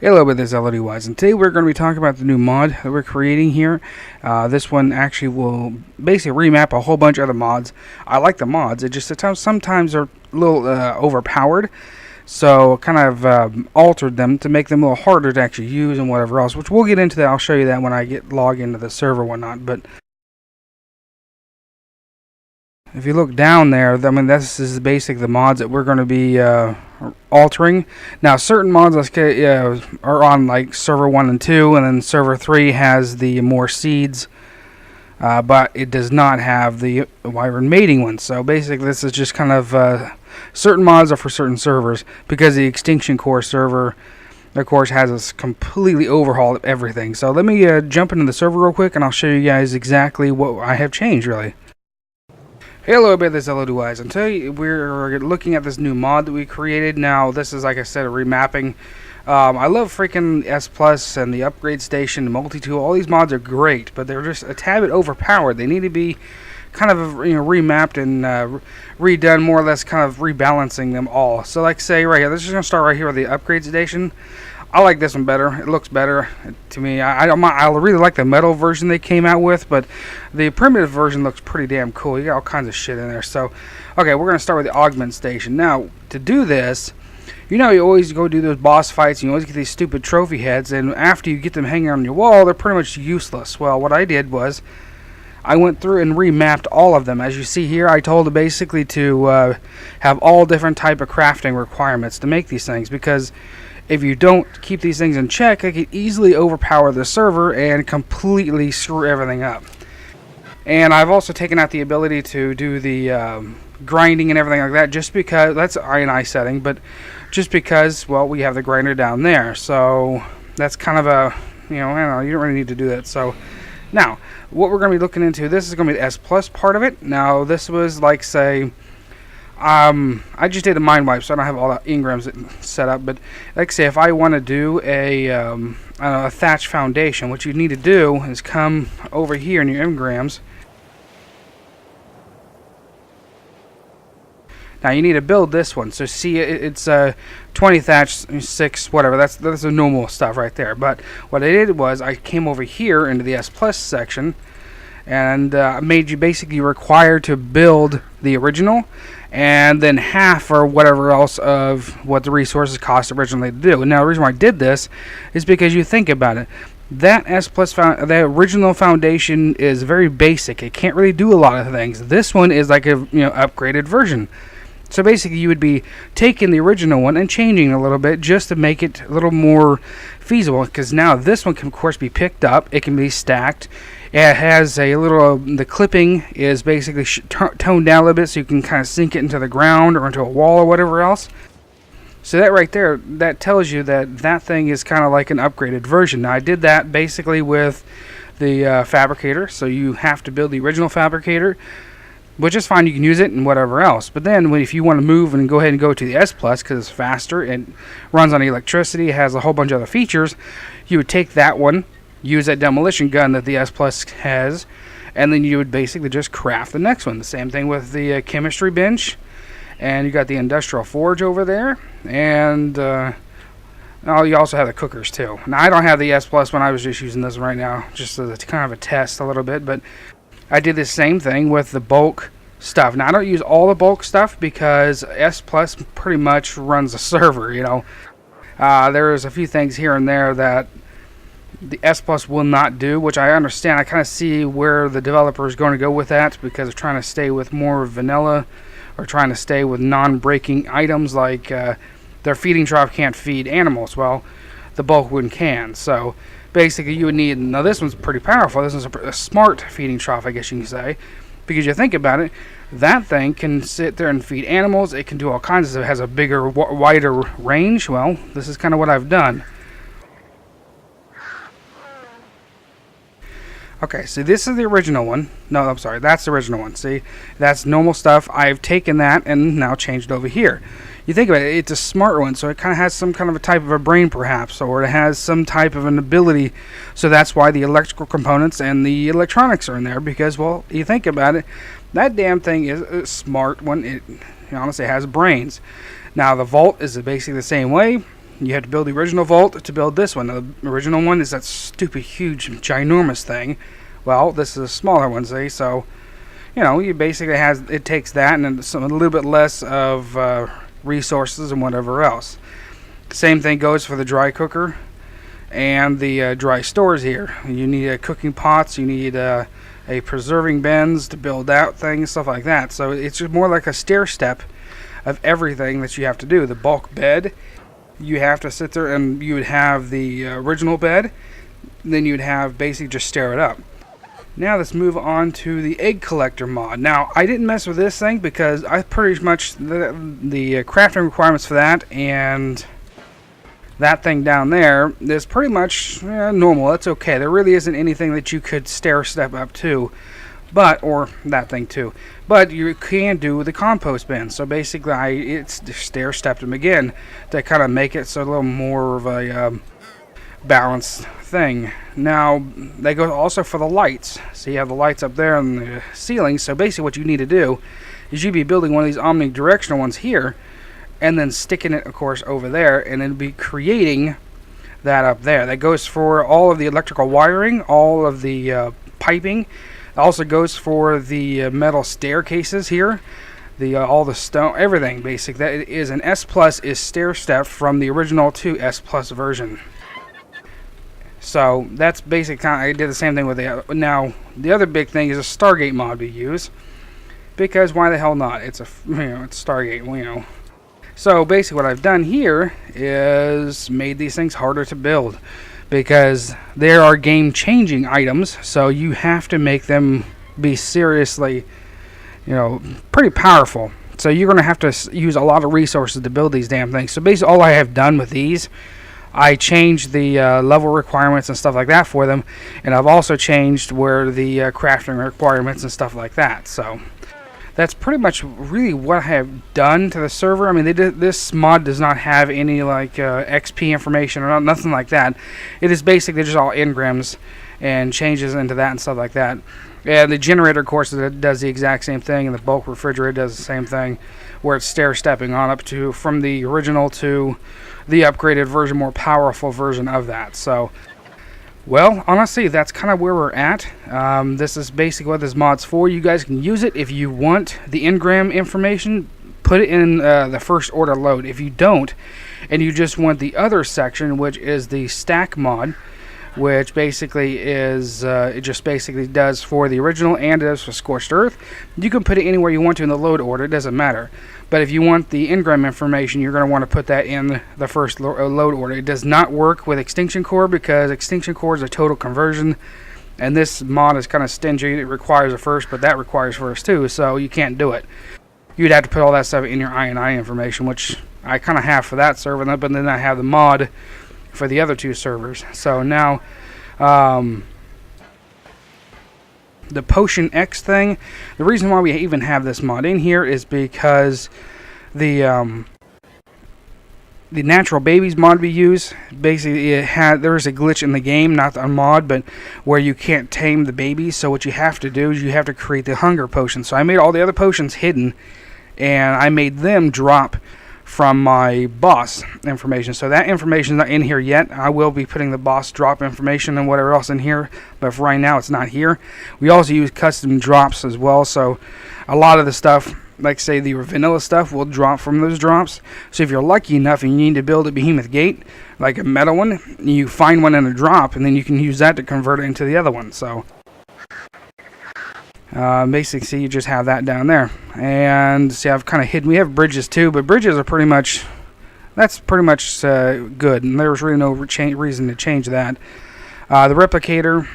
Hello, this is LODWise, and today we're going to be talking about the new mod that we're creating here. This one actually will basically remap a whole bunch of other mods. I like the mods, it just sometimes are a little overpowered, so kind of altered them to make them a little harder to actually use and whatever else, which we'll get into that. I'll show you that when I log into the server and whatnot, but if you look down there, I mean, this is basically the mods that we're going to be altering. Now, certain mods are on like server 1 and 2, and then server 3 has the more seeds, but it does not have the wyvern mating one. So basically, this is just kind of certain mods are for certain servers, because the Extinction Core server, of course, has us completely overhauled everything. So let me jump into the server real quick, and I'll show you guys exactly what I have changed, really. Hello, this is LODWise, and today we're looking at this new mod that we created. Now, this is, like I said, a remapping. I love freaking S Plus and the upgrade station, the multi-tool. All these mods are great, but they're just a tad bit overpowered. They need to be kind of remapped and redone, more or less, kind of rebalancing them all. So, like say right here, this is gonna start right here with the upgrade station. I like this one better. It looks better to me. I really like the metal version they came out with, but the primitive version looks pretty damn cool. You got all kinds of shit in there. So, okay, we're going to start with the augment station. Now, to do this, you know, you always go do those boss fights, and you always get these stupid trophy heads, and after you get them hanging on your wall, they're pretty much useless. Well, what I did was I went through and remapped all of them. As you see here, I told it basically to have all different type of crafting requirements to make these things, because if you don't keep these things in check, it could easily overpower the server and completely screw everything up. And I've also taken out the ability to do the grinding and everything like that, just because that's I setting, but just because, well, we have the grinder down there. So that's kind of a, I don't know, you don't really need to do that. So now, what we're going to be looking into, this is going to be the S Plus part of it. Now, this was like, say, I just did a mind wipe, so I don't have all the engrams set up, but like say if I want to do a thatch foundation, what you need to do is come over here in your engrams. Now you need to build this one. So see, it's 20 thatch, 6, whatever. That's the normal stuff right there. But what I did was I came over here into the S Plus section, and made you basically required to build the original, and then half or whatever else of what the resources cost originally to do. And now the reason why I did this is because you think about it. That S Plus the original foundation is very basic. It can't really do a lot of things. This one is like a upgraded version. So basically you would be taking the original one and changing it a little bit just to make it a little more feasible, because now this one can of course be picked up, it can be stacked. It has a little, the clipping is basically toned down a little bit so you can kind of sink it into the ground or into a wall or whatever else. So that right there, that tells you that that thing is kind of like an upgraded version. Now I did that basically with the fabricator, so you have to build the original fabricator, which is fine, you can use it and whatever else. But then if you want to move and go ahead and go to the S Plus, because it's faster, it runs on electricity, it has a whole bunch of other features, you would take that one, use that demolition gun that the S Plus has, and then you would basically just craft the next one. The same thing with the chemistry bench, and you got the industrial forge over there, and you also have the cookers too. Now I don't have the S Plus one, I was just using this right now just as kind of a test a little bit, but I did the same thing with the bulk stuff. Now I don't use all the bulk stuff because S Plus pretty much runs the server, there's a few things here and there that the S Plus will not do, which I understand. I kind of see where the developer is going to go with that, because they're trying to stay with more vanilla, or trying to stay with non-breaking items, like their feeding trough can't feed animals. Well, the bulk one can. So basically you would need, now this one's pretty powerful. This is a smart feeding trough, I guess you can say, because you think about it, that thing can sit there and feed animals. It can do all kinds of, it has a bigger, wider range. Well, this is kind of what I've done. Okay, so this is the original one. No, I'm sorry, that's the original one. See, that's normal stuff. I've taken that and now changed it over here. You think about it, it's a smart one, so it kind of has some kind of a type of a brain perhaps, or it has some type of an ability. So that's why the electrical components and the electronics are in there, because, well, you think about it, that damn thing is a smart one. It honestly has brains. Now the vault is basically the same way. You have to build the original vault to build this one. The original one is that stupid, huge, ginormous thing. Well, this is a smaller one, see? So, you know, you basically it takes that and then a little bit less of resources and whatever else. Same thing goes for the dry cooker and the dry stores here. You need cooking pots, you need a preserving bins to build out things, stuff like that. So it's just more like a stair step of everything that you have to do. The bulk bed, you have to sit there and you would have the original bed, then you'd have basically just stair it up. Now let's move on to the egg collector mod. Now I didn't mess with this thing because I pretty much the crafting requirements for that and that thing down there is pretty much normal. That's okay. There really isn't anything that you could stair step up to, or that thing too. But you can do the compost bin. So basically, it's stair stepped them again to kind of make it so a little more of a balanced thing. Now they go also for the lights. So you have the lights up there on the ceiling. So basically, what you need to do is you'd be building one of these omnidirectional ones here, and then sticking it, of course, over there, and then be creating that up there. That goes for all of the electrical wiring, all of the piping. It also goes for the metal staircases here, all the stone, everything basic. That is an S Plus is stair step from the original to S Plus version. So that's basic. I did the same thing with the. Now the other big thing is a Stargate mod we use, because why the hell not? It's it's Stargate, you know. So basically what I've done here is made these things harder to build because there are game-changing items, so you have to make them be seriously, pretty powerful. So you're going to have to use a lot of resources to build these damn things. So basically all I have done with these, I changed the level requirements and stuff like that for them, and I've also changed where the crafting requirements and stuff like that. So that's pretty much really what I have done to the server. I mean, this mod does not have any XP information or nothing like that. It is basically just all engrams and changes into that and stuff like that. And the generator, of course, does the exact same thing, and the bulk refrigerator does the same thing, where it's stair stepping on up to from the original to the upgraded version, more powerful version of that. So, well, honestly, that's kind of where we're at. This is basically what this mod's for. You guys can use it if you want the engram information. Put it in the first order load. If you don't, and you just want the other section, which is the stack mod, which basically is it just basically does for the original and does for Scorched Earth. You can put it anywhere you want to in the load order. It doesn't matter. But if you want the engram information, you're going to want to put that in the first load order. It does not work with Extinction Core because Extinction Core is a total conversion, and this mod is kind of stingy. It requires a first, but that requires first too, so you can't do it. You'd have to put all that stuff in your INI information, which I kind of have for that server, but then I have the mod for the other two servers. So now the Potion X thing, the reason why we even have this mod in here is because the Natural Babies mod we use, basically there's a glitch in the game, not a mod, but where you can't tame the babies. So what you have to do is you have to create the hunger potion. So I made all the other potions hidden, and I made them drop from my boss information. So that information is not in here yet. I will be putting the boss drop information and whatever else in here, but for right now it's not here. We also use custom drops as well, so a lot of the stuff, like say the vanilla stuff, will drop from those drops. So if you're lucky enough and you need to build a behemoth gate, like a metal one, you find one in a drop, and then you can use that to convert it into the other one. So basically, see, you just have that down there. And see, I've kind of hidden. We have bridges too, but bridges are pretty much, that's pretty much good, and there's really no reason to change that. The replicator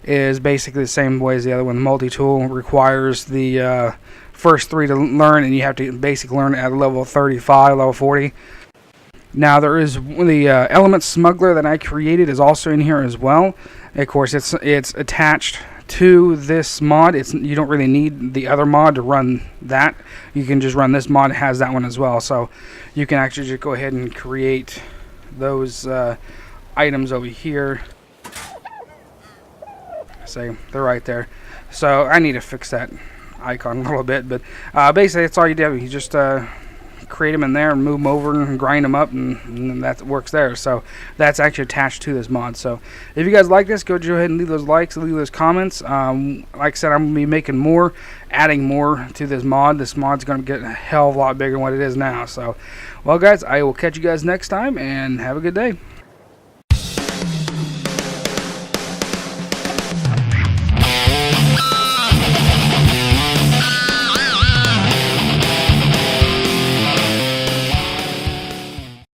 is basically the same way as the other one. The multi-tool requires the first 3 to learn, and you have to basically learn at level 35, level 40. Now there is the element smuggler that I created is also in here as well. Of course, it's attached to this mod. You don't really need the other mod to run that. You can just run this mod. It has that one as well, so you can actually just go ahead and create those items over here. See, they're right there. So I need to fix that icon a little bit, but basically that's all you do. You just create them in there and move them over and grind them up, and that works there. So that's actually attached to this mod. So if you guys like this, go ahead and leave those likes, leave those comments. Like I said, I'm going to be making more, adding more to this mod. This mod's going to get a hell of a lot bigger than what it is now. So, well guys, I will catch you guys next time, and have a good day.